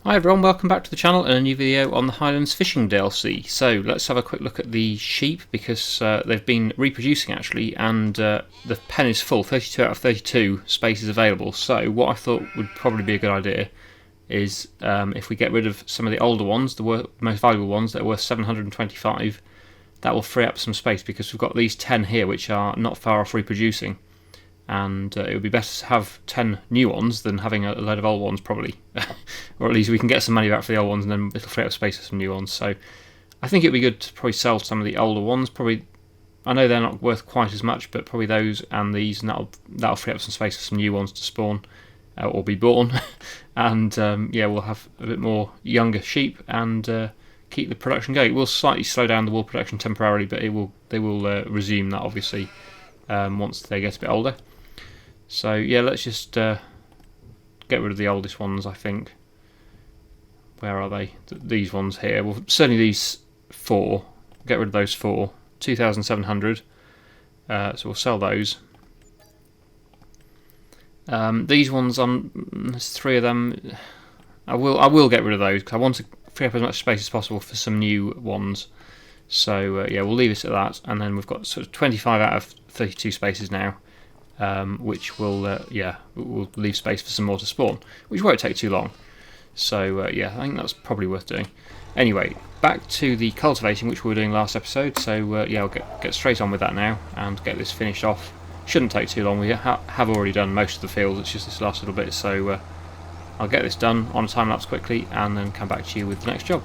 Hi everyone, welcome back to the channel and a new video on the Highlands fishing DLC. So let's have a quick look at the sheep because they've been reproducing actually, and the pen is full, 32 out of 32 spaces available. So what I thought would probably be a good idea is if we get rid of some of the older ones, the most valuable ones that are worth 725, that will free up some space because we've got these 10 here which are not far off reproducing. And it would be better to have 10 new ones than having a load of old ones probably. Or at least we can get some money back for the old ones and then it'll free up space for some new ones. So I think it would be good to probably sell some of the older ones. Probably, I know they're not worth quite as much, but probably those and these, and that'll free up some space for some new ones to spawn or be born. And yeah, we'll have a bit more younger sheep and keep the production going. It will slightly slow down the wool production temporarily, but they will resume that obviously once they get a bit older. So yeah, let's just get rid of the oldest ones, I think. Where are they? These ones here. Well, certainly these 4. Get rid of those 4. 2,700. So we'll sell those. These ones, there's 3 of them. I will get rid of those because I want to free up as much space as possible for some new ones. So yeah, we'll leave it at that, and then we've got sort of 25 out of 32 spaces now. Which will will leave space for some more to spawn, which won't take too long. So yeah, I think that's probably worth doing. Anyway, back to the cultivating, which we were doing last episode. So yeah, I'll get straight on with that now and get this finished off. Shouldn't take too long. We have already done most of the field. It's just this last little bit. So I'll get this done on a time lapse quickly and then come back to you with the next job.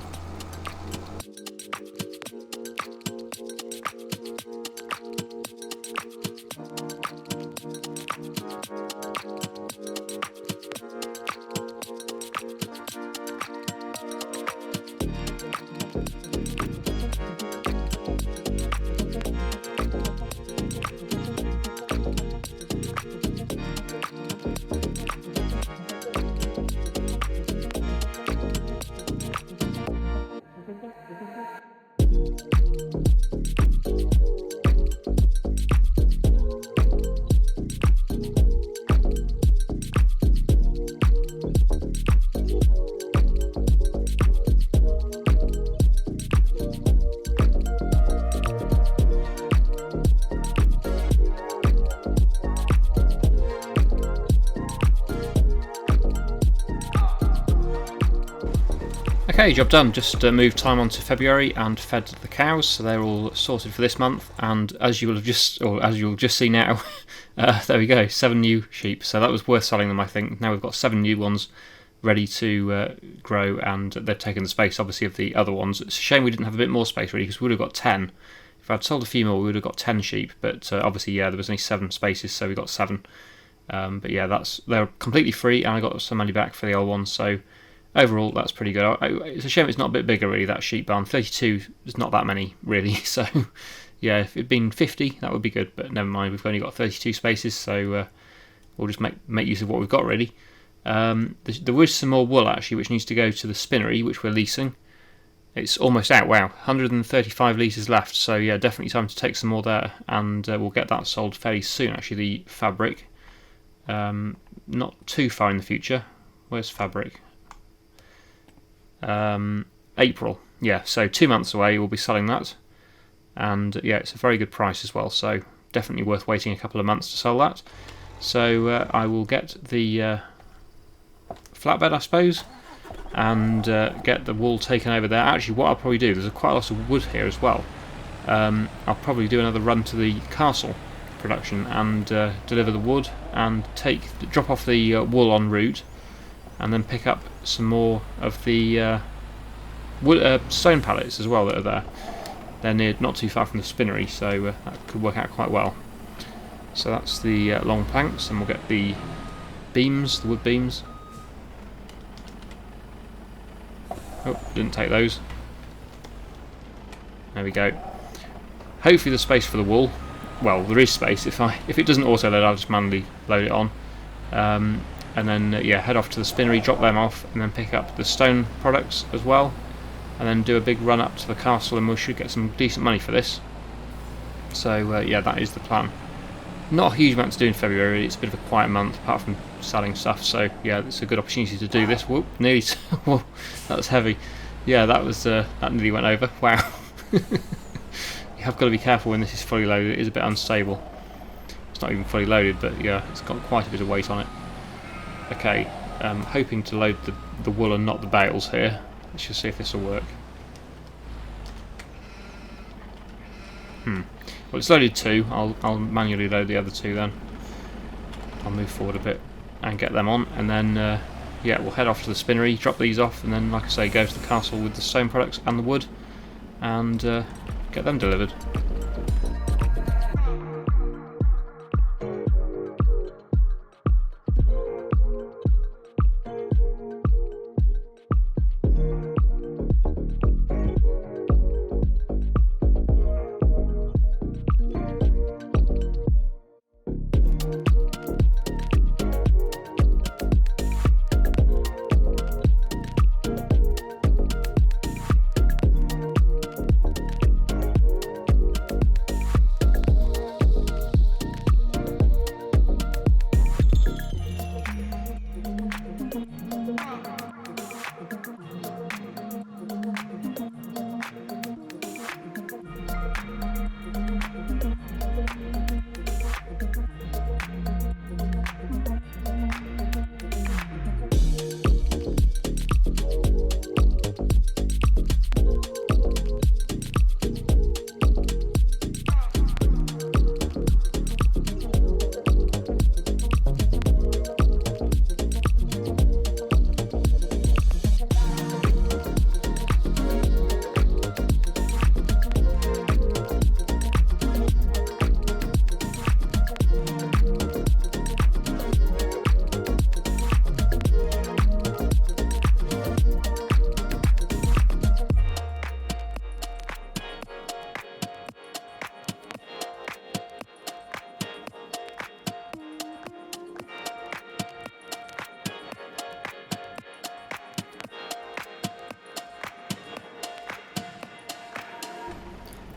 Okay, job done. Just moved time on to February and fed the cows, so they're all sorted for this month. And as you will just see now, there we go, 7 new sheep. So that was worth selling them, I think. Now we've got 7 new ones ready to grow, and they've taken the space, obviously, of the other ones. It's a shame we didn't have a bit more space, really, because we would have got 10. If I'd sold a few more, we would have got 10 sheep. But obviously, yeah, there was only 7 spaces, so we got 7. But yeah, they're completely free, and I got some money back for the old ones. So overall, that's pretty good. It's a shame it's not a bit bigger, really, that sheep barn. 32 is not that many, really. So, yeah, if it'd been 50, that would be good. But never mind, we've only got 32 spaces, so we'll just make use of what we've got, really. There was some more wool, actually, which needs to go to the spinnery, which we're leasing. It's almost out, wow, 135 litres left. So, yeah, definitely time to take some more there. And we'll get that sold fairly soon, actually, the fabric. Not too far in the future. Where's fabric? April, yeah, so 2 months away we'll be selling that, and yeah, it's a very good price as well, so definitely worth waiting a couple of months to sell that. So I will get the flatbed, I suppose, and get the wool taken over there. Actually, what I'll probably do, there's quite a lot of wood here as well. I'll probably do another run to the castle production and deliver the wood and drop off the wool en route, and then pick up some more of the stone pallets as well that are there. They're not too far from the spinnery, so that could work out quite well. So that's the long planks, and we'll get the beams, the wood beams. Oh, didn't take those. There we go. Hopefully there's space for the wool. Well, there is space. If it doesn't auto load, I'll just manually load it on. And then yeah, head off to the spinnery, drop them off, and then pick up the stone products as well, and then do a big run up to the castle, and we should get some decent money for this. So yeah, that is the plan. Not a huge amount to do in February. It's a bit of a quiet month apart from selling stuff, so yeah, it's a good opportunity to do this. Whoop, nearly. Whoa, that was heavy. Yeah, that was that nearly went over. Wow. You have got to be careful when this is fully loaded. It is a bit unstable. It's not even fully loaded, but yeah, it's got quite a bit of weight on it. Okay, hoping to load the wool and not the bales here. Let's just see if this will work. Well, it's loaded 2. I'll manually load the other 2 then. I'll move forward a bit and get them on, and then yeah, we'll head off to the spinnery, drop these off, and then, like I say, go to the castle with the stone products and the wood, and get them delivered.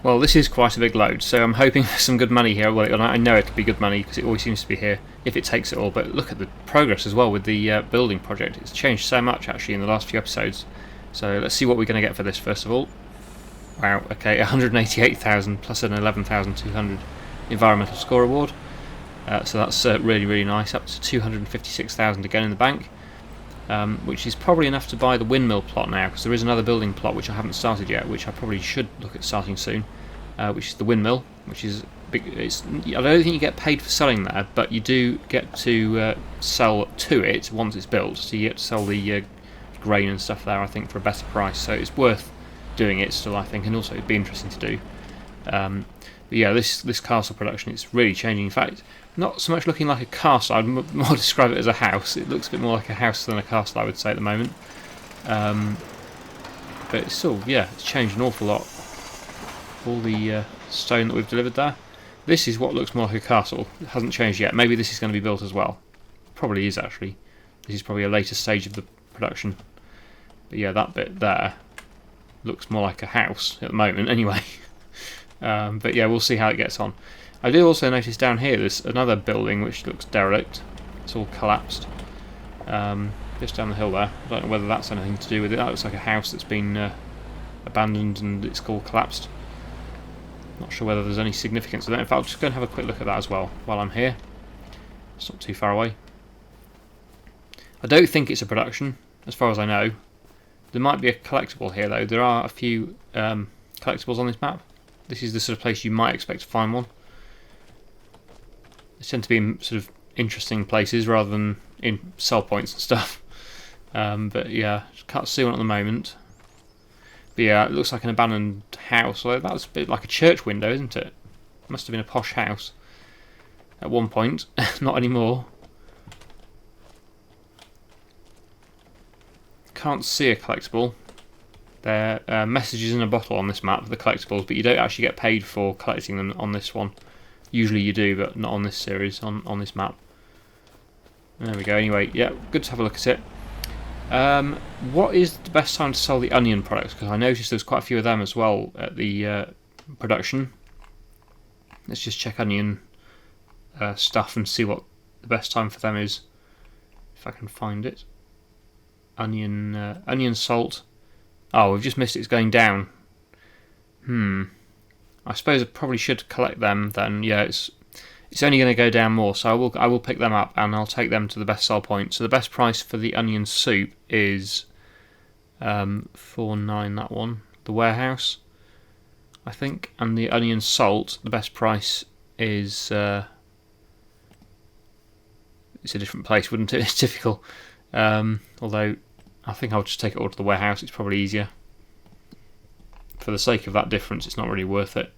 Well, this is quite a big load, so I'm hoping for some good money here. Well, I know it'll be good money because it always seems to be here if it takes it all. But look at the progress as well with the building project. It's changed so much actually in the last few episodes. So let's see what we're going to get for this first of all. Wow, okay, 188,000 plus an 11,200 environmental score award. So that's really, really nice. Up to 256,000 again in the bank, which is probably enough to buy the windmill plot now, because there is another building plot which I haven't started yet, which I probably should look at starting soon, which is the windmill, which is big. I don't think you get paid for selling there, but you do get to sell to it once it's built, so you get to sell the grain and stuff there, I think, for a better price, so it's worth doing it still, I think, and also it'd be interesting to do. But yeah, this castle production, it's really changing. In fact, not so much looking like a castle, I'd more describe it as a house. It looks a bit more like a house than a castle, I would say, at the moment. But it's still, yeah, it's changed an awful lot. All the stone that we've delivered there. This is what looks more like a castle. It hasn't changed yet. Maybe this is going to be built as well. Probably is, actually. This is probably a later stage of the production. But yeah, that bit there looks more like a house at the moment, anyway. But yeah, we'll see how it gets on. I did also notice down here there's another building which looks derelict. It's all collapsed. Just down the hill there. I don't know whether that's anything to do with it. That looks like a house that's been abandoned and it's all collapsed. Not sure whether there's any significance to that. In fact, I'll just go and have a quick look at that as well while I'm here. It's not too far away. I don't think it's a production, as far as I know. There might be a collectible here though. There are a few collectibles on this map. This is the sort of place you might expect to find one. They tend to be in sort of interesting places rather than in sell points and stuff. But yeah, can't see one at the moment. But yeah, it looks like an abandoned house. Well, that's a bit like a church window, isn't it? Must have been a posh house at one point. Not anymore. Can't see a collectible. There are messages in a bottle on this map for the collectibles, but you don't actually get paid for collecting them on this one. Usually you do, but not on this series, on this map. There we go. Anyway, yeah, good to have a look at it. What is the best time to sell the onion products? Because I noticed there's quite a few of them as well at the production. Let's just check onion stuff and see what the best time for them is, if I can find it. Onion salt. Oh, we've just missed it. It's going down. I suppose I probably should collect them then. Yeah, it's only going to go down more, so I will pick them up and I'll take them to the best sell point. So the best price for the onion soup is $4.9. That one, the warehouse, I think, and the onion salt. The best price is it's a different place, wouldn't it? It's typical. Although I think I'll just take it all to the warehouse. It's probably easier. For the sake of that difference, it's not really worth it.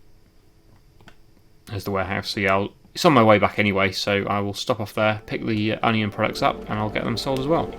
There's the warehouse. So yeah, it's on my way back anyway, so I will stop off there, pick the onion products up, and I'll get them sold as well.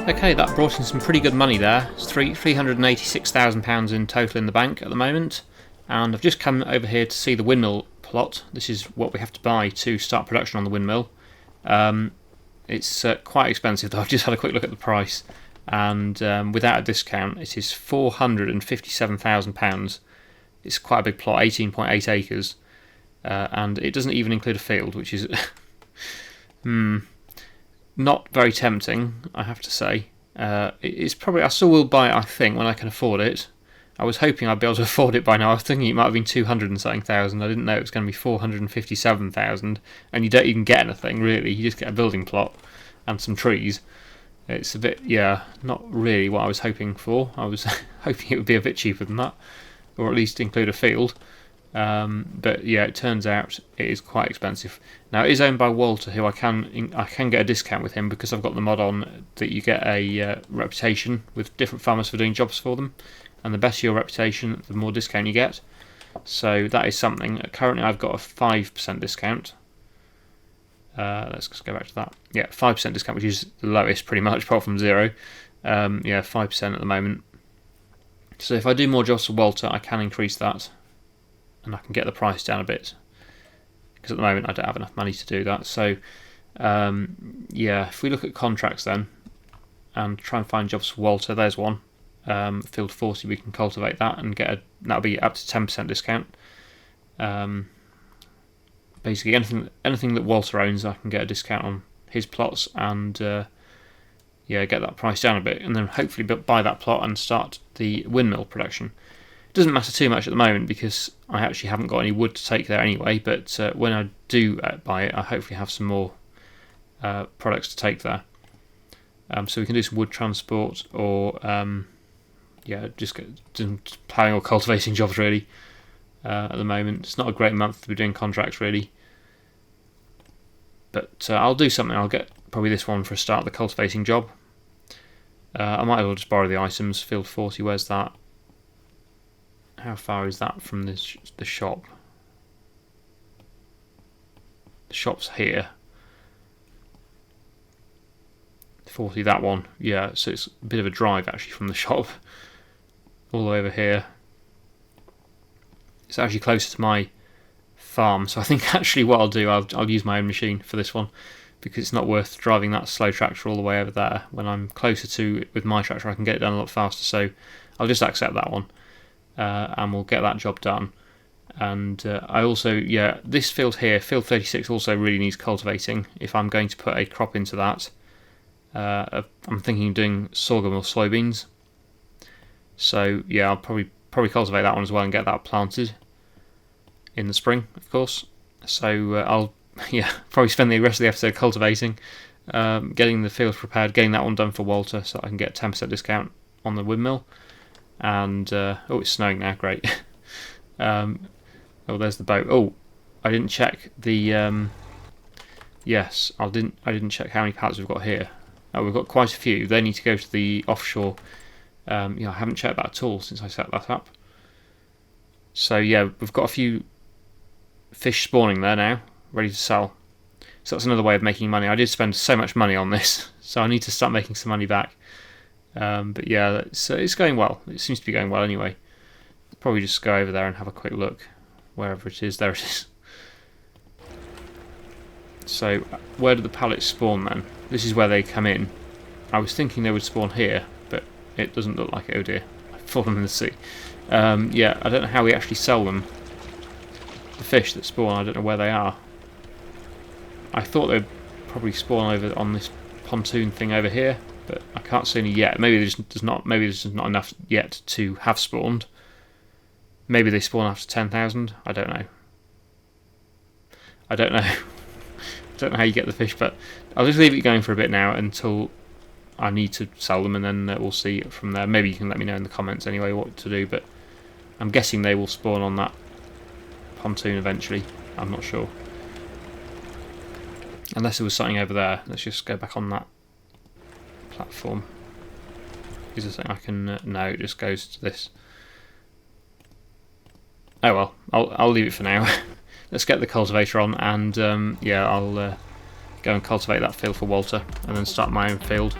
Okay, that brought in some pretty good money there. It's £386,000 in total in the bank at the moment. And I've just come over here to see the windmill plot. This is what we have to buy to start production on the windmill. It's quite expensive though. I've just had a quick look at the price, and without a discount it is £457,000. It's quite a big plot, 18.8 acres, and it doesn't even include a field, which is not very tempting, I have to say. It's probably, I still will buy it, I think, when I can afford it. I was hoping I'd be able to afford it by now. I was thinking it might have been 200 and something thousand. I didn't know it was going to be 457,000, and you don't even get anything really. You just get a building plot and some trees. It's a bit, yeah, not really what I was hoping for. I was hoping it would be a bit cheaper than that, or at least include a field. But yeah, it turns out it is quite expensive. Now it is owned by Walter, who I can get a discount with him because I've got the mod on that you get a reputation with different farmers for doing jobs for them, and the better your reputation, the more discount you get. So that is something. Currently I've got a 5% discount. Let's just go back to that. Yeah, 5% discount, which is the lowest pretty much, apart from 0. Yeah, 5% at the moment. So if I do more jobs for Walter, I can increase that, and I can get the price down a bit, because at the moment I don't have enough money to do that. So yeah, if we look at contracts then and try and find jobs for Walter, there's one. Field 40, we can cultivate that and get that'll be up to 10% discount. Basically anything that Walter owns, I can get a discount on his plots, and yeah, get that price down a bit, and then hopefully buy that plot and start the windmill production. It doesn't matter too much at the moment because I actually haven't got any wood to take there anyway, but when I do buy it, I hopefully have some more products to take there. So we can do some wood transport, or yeah, just get some ploughing or cultivating jobs really. At the moment it's not a great month to be doing contracts really, but I'll do something. I'll get probably this one for a start, the cultivating job. I might as well just borrow the items. Field 40, where's that? How far is that from the shop? The shop's here. 40, that one. Yeah, so it's a bit of a drive actually from the shop all the way over here. It's actually closer to my farm, so I think actually what I'll do, I'll use my own machine for this one, because it's not worth driving that slow tractor all the way over there. When I'm closer to it with my tractor, I can get it done a lot faster, so I'll just accept that one. And we'll get that job done. And I also, yeah, this field here, field 36, also really needs cultivating if I'm going to put a crop into that. I'm thinking of doing sorghum or soybeans. So yeah, I'll probably cultivate that one as well and get that planted in the spring, of course. So I'll probably spend the rest of the episode cultivating, getting the field prepared, getting that one done for Walter so I can get 10% discount on the windmill. And oh, it's snowing now, great. Oh, there's the boat. Oh, I didn't check the yes, I didn't check how many pallets we've got here. We've got quite a few. They need to go to the offshore. I haven't checked that at all since I set that up. So yeah, we've got a few fish spawning there now, ready to sell. So that's another way of making money. I did spend so much money on this, so I need to start making some money back. But yeah, it's going well. It seems to be going well anyway. Probably just go over there and have a quick look. Wherever it is, there it is. So, where do the pallets spawn then? This is where they come in. I was thinking they would spawn here, but it doesn't look like it. Oh dear, I've fallen in the sea. Yeah, I don't know how we actually sell them. The fish that spawn, I don't know where they are. I thought they'd probably spawn over on this pontoon thing over here, but I can't see any yet. Maybe there's not enough yet to have spawned. Maybe they spawn after 10,000. I don't know. I don't know how you get the fish, but I'll just leave it going for a bit now until I need to sell them, and then we'll see it from there. Maybe you can let me know in the comments anyway what to do, but I'm guessing they will spawn on that pontoon eventually. I'm not sure. Unless there was something over there. Let's just go back on that platform. Is there something I can... no, it just goes to this. Oh well, I'll leave it for now. Let's get the cultivator on, and yeah, I'll go and cultivate that field for Walter, and then start my own field.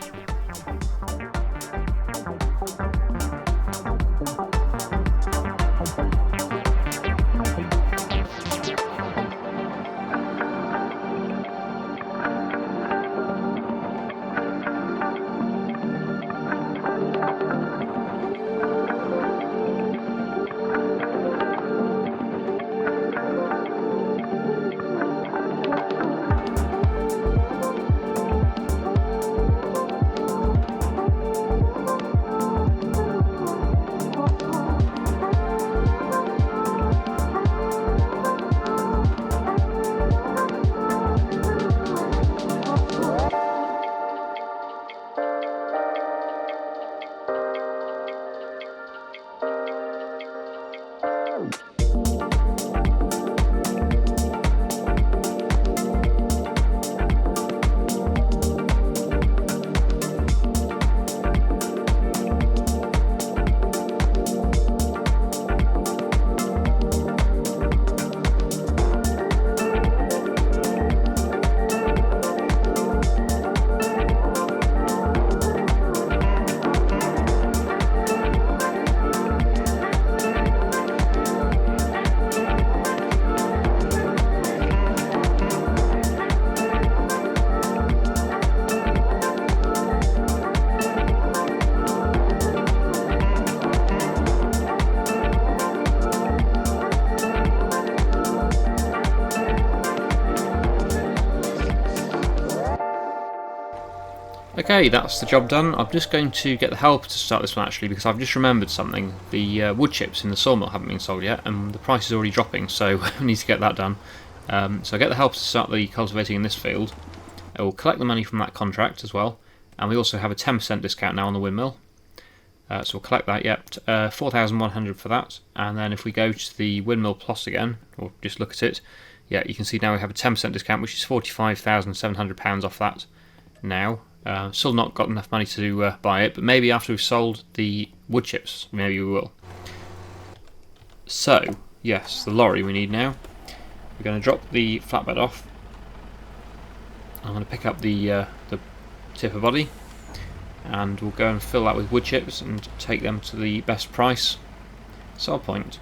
Okay, that's the job done. I'm just going to get the helper to start this one actually, because I've just remembered something. The wood chips in the sawmill haven't been sold yet, and the price is already dropping, so we need to get that done. So I get the helper to start the cultivating in this field. I will collect the money from that contract as well, and we also have a 10% discount now on the windmill. So we'll collect that, yep, 4,100 for that, and then if we go to the Windmill Plus again, or just look at it, yeah, you can see now we have a 10% discount, which is £45,700 off that now. Still not got enough money to buy it, but maybe after we've sold the wood chips, maybe we will. So, yes, the lorry we need now. We're going to drop the flatbed off. I'm going to pick up the tipper body, and we'll go and fill that with wood chips and take them to the best price sell point.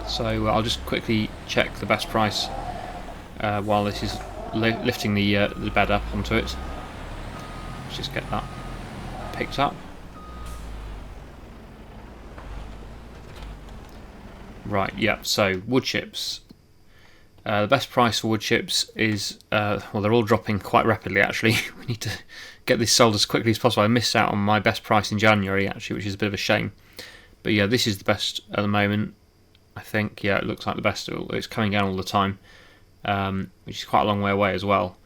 So I'll just quickly check the best price while this is lifting the bed up onto it. Let's just get that picked up. Right, yeah, so wood chips. The best price for wood chips is, well, they're all dropping quite rapidly actually. We need to get this sold as quickly as possible. I missed out on my best price in January actually, which is a bit of a shame. But yeah, this is the best at the moment. I think, yeah, it looks like the best. It's coming down all the time, which is quite a long way away as well,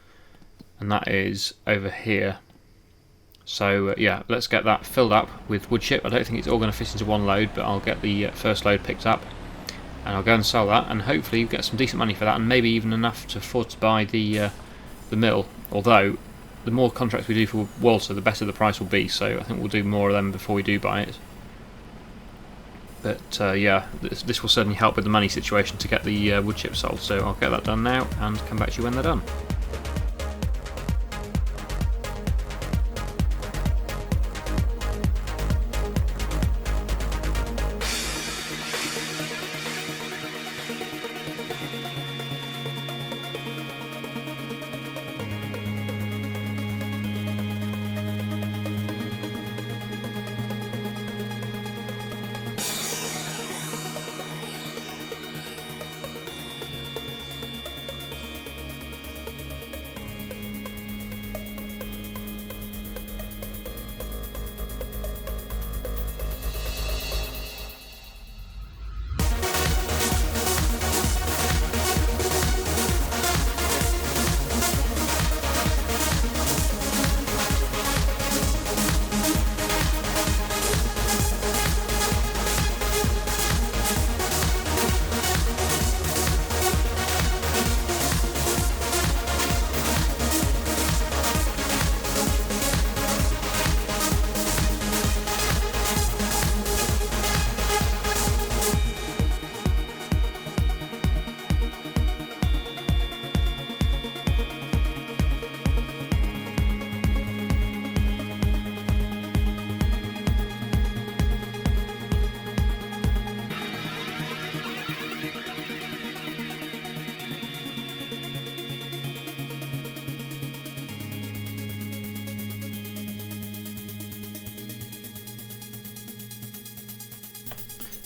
and that is over here. So yeah, let's get that filled up with wood chip. I don't think it's all going to fit into one load, but I'll get the first load picked up, and I'll go and sell that, and hopefully get some decent money for that, and maybe even enough to afford to buy the mill. Although the more contracts we do for Walter, the better the price will be. So I think we'll do more of them before we do buy it. But yeah, this will certainly help with the money situation to get the wood chip sold. So I'll get that done now and come back to you when they're done.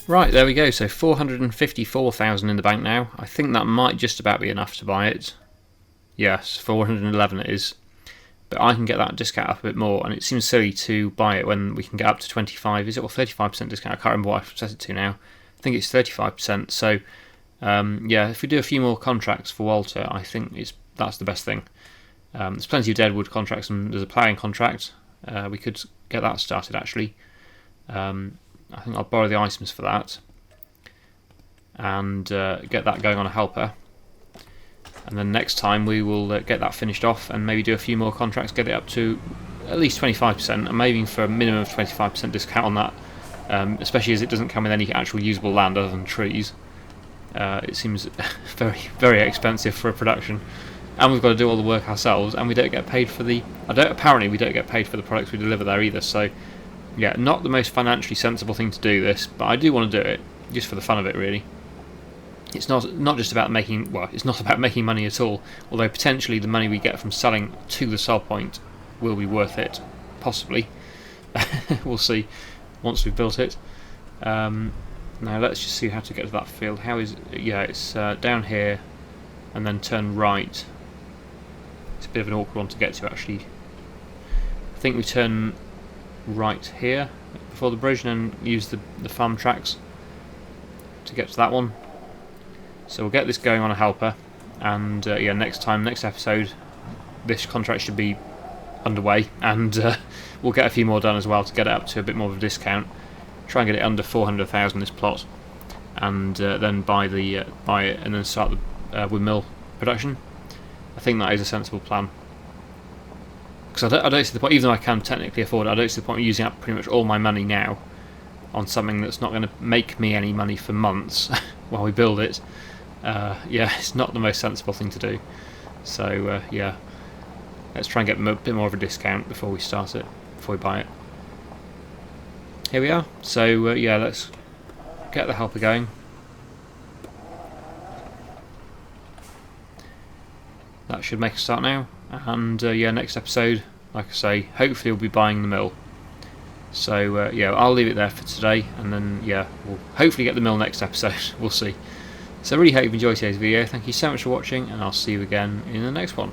Right, there we go, so 454,000 in the bank now. I think that might just about be enough to buy it. Yes, 411 it is. But I can get that discount up a bit more, and it seems silly to buy it when we can get up to 25, is it, or 35% discount? I can't remember what I've set it to now. I think it's 35%, so yeah, if we do a few more contracts for Walter, I think that's the best thing. There's plenty of deadwood contracts, and there's a ploughing contract. We could get that started, actually. I think I'll borrow the items for that and get that going on a helper, and then next time we will get that finished off and maybe do a few more contracts, get it up to at least 25%, and maybe for a minimum of 25% discount on that, especially as it doesn't come with any actual usable land other than trees. It seems very, very expensive for a production, and we've got to do all the work ourselves, and we don't get paid for apparently we don't get paid for the products we deliver there either. So yeah, not the most financially sensible thing to do this, but I do want to do it just for the fun of it, really. It's not just about making, well, it's not about making money at all, although potentially the money we get from selling to the sell point will be worth it, possibly. We'll see once we've built it. Now let's just see how to get to that field. Yeah, it's down here and then turn right. It's a bit of an awkward one to get to, actually. I think we turn right here before the bridge and then use the farm tracks to get to that one. So we'll get this going on a helper, and yeah, next episode this contract should be underway, and we'll get a few more done as well to get it up to a bit more of a discount. Try and get it under 400,000 this plot, and then buy it and then start the windmill production. I think that is a sensible plan. Because I don't see the point, even though I can technically afford it, I don't see the point of using up pretty much all my money now on something that's not going to make me any money for months while we build it. Yeah, it's not the most sensible thing to do. So yeah, let's try and get a bit more of a discount before we start it, before we buy it. Here we are. So yeah, let's get the helper going. That should make a start now. And yeah, next episode, like I say, hopefully we'll be buying the mill. So yeah, I'll leave it there for today, and then yeah, we'll hopefully get the mill next episode. We'll see. So I really hope you've enjoyed today's video. Thank you so much for watching, and I'll see you again in the next one.